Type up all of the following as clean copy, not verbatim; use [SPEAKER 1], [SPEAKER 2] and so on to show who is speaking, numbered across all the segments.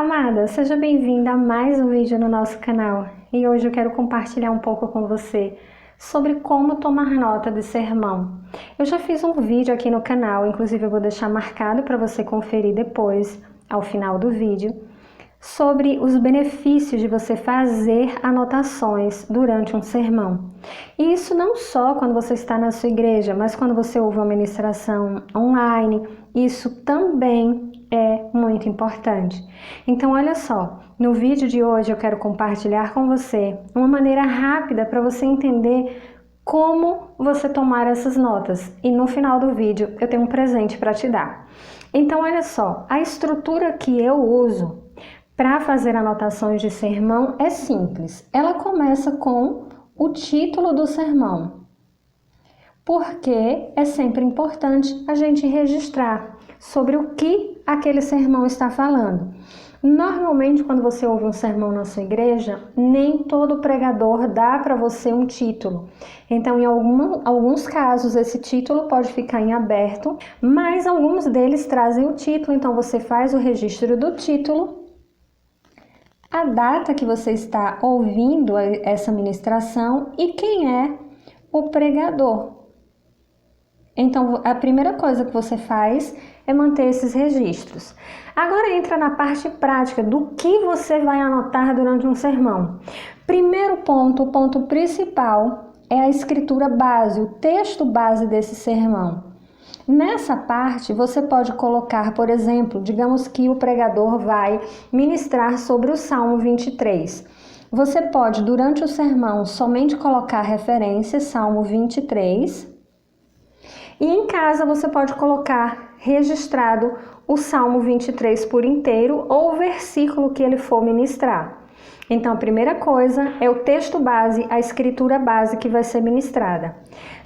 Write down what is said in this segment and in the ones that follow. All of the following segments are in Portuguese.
[SPEAKER 1] amada, seja bem-vinda a mais um vídeo no nosso canal e hoje eu quero compartilhar um pouco com você sobre como tomar nota de sermão. Eu já fiz um vídeo aqui no canal, inclusive eu vou deixar marcado para você conferir depois, ao final do vídeo, sobre os benefícios de você fazer anotações durante um sermão. E isso não só quando você está na sua igreja, mas quando você ouve uma ministração online, isso também é muito importante. Então olha só, no vídeo de hoje eu quero compartilhar com você uma maneira rápida para você entender como você tomar essas notas. E no final do vídeo eu tenho um presente para te dar. Então olha só, a estrutura que eu uso para fazer anotações de sermão é simples. Ela começa com o título do sermão, porque é sempre importante a gente registrar sobre o que aquele sermão está falando. Normalmente, quando você ouve um sermão na sua igreja, nem todo pregador dá para você um título. Então, em alguns casos, esse título pode ficar em aberto, mas alguns deles trazem o título, então você faz o registro do título, a data que você está ouvindo essa ministração e quem é o pregador. Então, a primeira coisa que você faz é manter esses registros. Agora entra na parte prática do que você vai anotar durante um sermão. Primeiro ponto, o ponto principal é a escritura base, o texto base desse sermão. Nessa parte, você pode colocar, por exemplo, digamos que o pregador vai ministrar sobre o Salmo 23. Você pode, durante o sermão, somente colocar referência, Salmo 23. E em casa, você pode colocar registrado o Salmo 23 por inteiro ou o versículo que ele for ministrar. Então, a primeira coisa é o texto base, a escritura base que vai ser ministrada.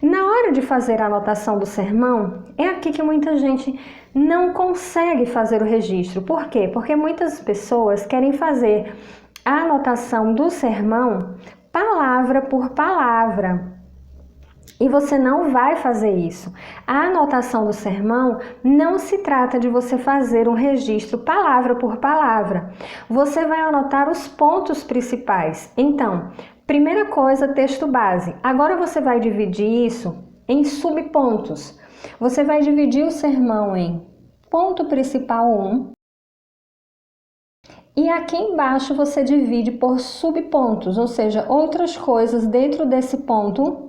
[SPEAKER 1] Na hora de fazer a anotação do sermão, é aqui que muita gente não consegue fazer o registro. Por quê? Porque muitas pessoas querem fazer a anotação do sermão palavra por palavra. E você não vai fazer isso. A anotação do sermão não se trata de você fazer um registro palavra por palavra. Você vai anotar os pontos principais. Então, primeira coisa, texto base. Agora você vai dividir isso em subpontos. Você vai dividir o sermão em ponto principal 1. E aqui embaixo você divide por subpontos, ou seja, outras coisas dentro desse ponto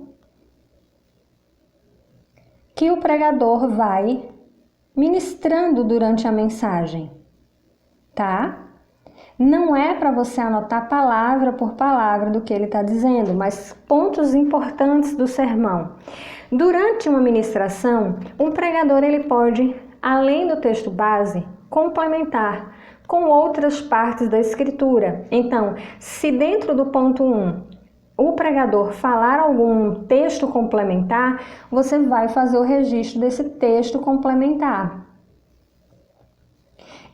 [SPEAKER 1] que o pregador vai ministrando durante a mensagem, tá? Não é para você anotar palavra por palavra do que ele está dizendo, mas pontos importantes do sermão. Durante uma ministração, um pregador ele pode, além do texto base, complementar com outras partes da escritura. Então, se dentro do ponto 1, o pregador falar algum texto complementar, você vai fazer o registro desse texto complementar.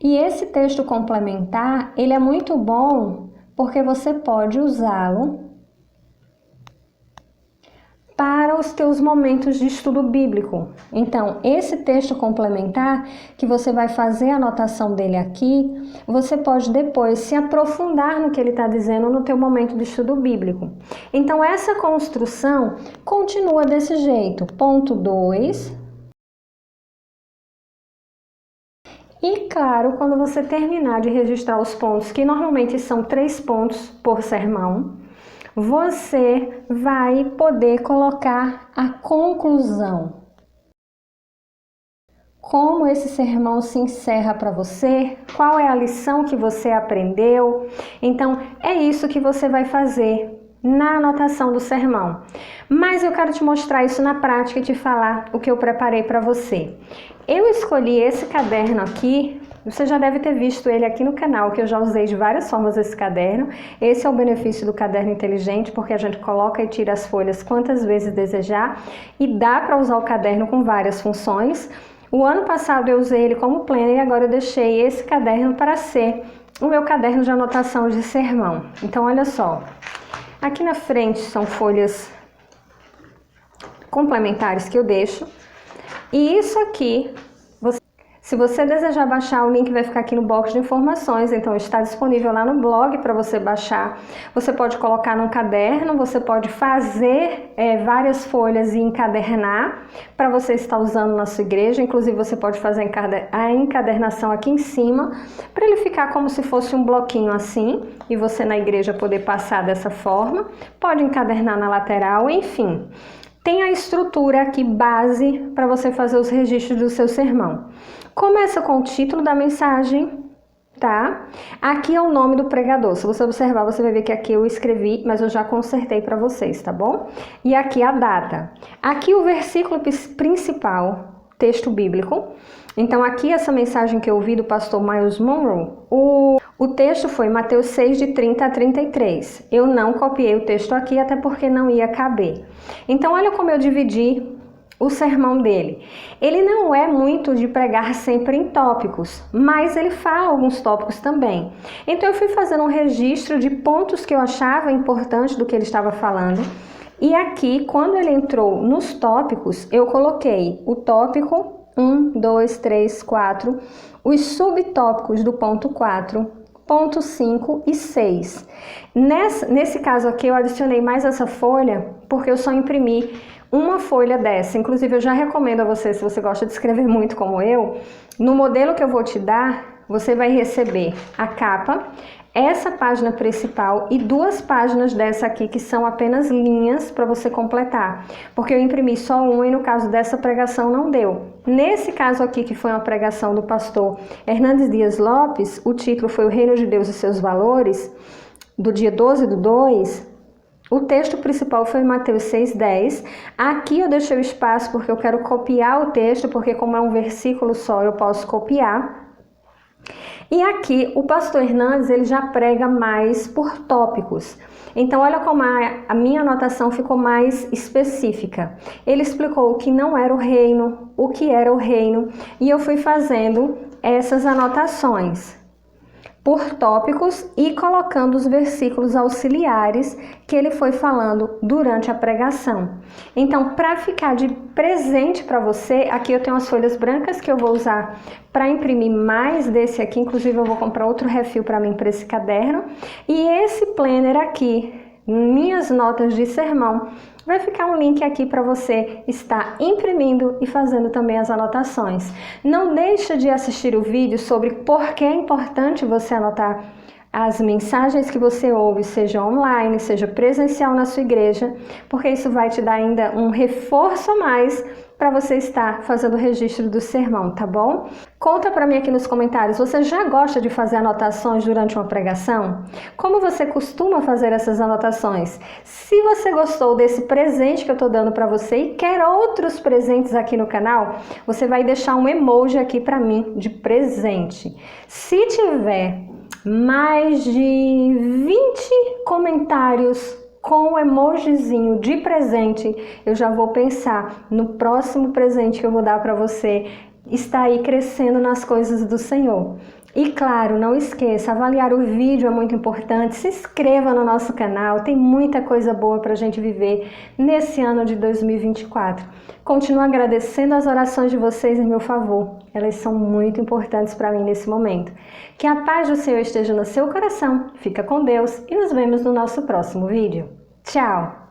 [SPEAKER 1] E esse texto complementar, ele é muito bom porque você pode usá-lo para os teus momentos de estudo bíblico. Então, esse texto complementar, que você vai fazer a anotação dele aqui, você pode depois se aprofundar no que ele está dizendo no teu momento de estudo bíblico. Então, essa construção continua desse jeito. Ponto 2. E, claro, quando você terminar de registrar os pontos, que normalmente são 3 pontos por sermão, você vai poder colocar a conclusão. Como esse sermão se encerra para você, qual é a lição que você aprendeu. Então, é isso que você vai fazer na anotação do sermão. Mas eu quero te mostrar isso na prática e te falar o que eu preparei para você. Eu escolhi esse caderno aqui. Você já deve ter visto ele aqui no canal, que eu já usei de várias formas esse caderno. Esse é o benefício do caderno inteligente, porque a gente coloca e tira as folhas quantas vezes desejar e dá para usar o caderno com várias funções. O ano passado eu usei ele como planner e agora eu deixei esse caderno para ser o meu caderno de anotação de sermão. Então, olha só. Aqui na frente são folhas complementares que eu deixo. E isso aqui Se você desejar baixar, o link vai ficar aqui no box de informações, então está disponível lá no blog para você baixar. Você pode colocar num caderno, você pode fazer várias folhas e encadernar para você estar usando na sua igreja. Inclusive você pode fazer a encadernação aqui em cima, para ele ficar como se fosse um bloquinho assim, e você na igreja poder passar dessa forma. Pode encadernar na lateral, enfim. Tem a estrutura aqui base para você fazer os registros do seu sermão. Começa com o título da mensagem, tá? Aqui é o nome do pregador. Se você observar, você vai ver que aqui eu escrevi, mas eu já consertei para vocês, tá bom? E aqui a data. Aqui o versículo principal, texto bíblico. Então aqui essa mensagem que eu ouvi do pastor Myles Munroe, o texto foi Mateus 6, de 30 a 33. Eu não copiei o texto aqui, até porque não ia caber. Então olha como eu dividi o sermão dele. Ele não é muito de pregar sempre em tópicos, mas ele fala alguns tópicos também. Então eu fui fazendo um registro de pontos que eu achava importante do que ele estava falando. E aqui, quando ele entrou nos tópicos, eu coloquei o tópico 1, 2, 3, 4, os subtópicos do ponto 4, ponto 5 e 6. Nesse caso aqui, eu adicionei mais essa folha, porque eu só imprimi uma folha dessa. Inclusive, eu já recomendo a você, se você gosta de escrever muito como eu, no modelo que eu vou te dar, você vai receber a capa, essa página principal e 2 páginas dessa aqui que são apenas linhas para você completar, porque eu imprimi só uma e no caso dessa pregação não deu. Nesse caso aqui, que foi uma pregação do pastor Hernandes Dias Lopes, o título foi O Reino de Deus e Seus Valores, do dia 12/2, o texto principal foi Mateus 6:10. Aqui eu deixei o espaço porque eu quero copiar o texto, porque como é um versículo só, eu posso copiar. E aqui o pastor Hernandes, ele já prega mais por tópicos. Então olha como a minha anotação ficou mais específica. Ele explicou o que não era o reino, o que era o reino, e eu fui fazendo essas anotações por tópicos e colocando os versículos auxiliares que ele foi falando durante a pregação. Então, para ficar de presente para você, aqui eu tenho as folhas brancas que eu vou usar para imprimir mais desse aqui. Inclusive, eu vou comprar outro refil para mim para esse caderno. E esse planner aqui, minhas notas de sermão, vai ficar um link aqui para você estar imprimindo e fazendo também as anotações. Não deixa de assistir o vídeo sobre por que é importante você anotar as mensagens que você ouve, seja online, seja presencial na sua igreja, porque isso vai te dar ainda um reforço a mais para você estar fazendo o registro do sermão, tá bom? Conta para mim aqui nos comentários, você já gosta de fazer anotações durante uma pregação? Como você costuma fazer essas anotações? Se você gostou desse presente que eu estou dando para você e quer outros presentes aqui no canal, você vai deixar um emoji aqui para mim de presente. Se tiver mais de 20 comentários com o emojizinho de presente, eu já vou pensar no próximo presente que eu vou dar para você estar aí crescendo nas coisas do Senhor. E claro, não esqueça, avaliar o vídeo é muito importante, se inscreva no nosso canal, tem muita coisa boa para a gente viver nesse ano de 2024. Continuo agradecendo as orações de vocês em meu favor, elas são muito importantes para mim nesse momento. Que a paz do Senhor esteja no seu coração, fica com Deus e nos vemos no nosso próximo vídeo. Tchau!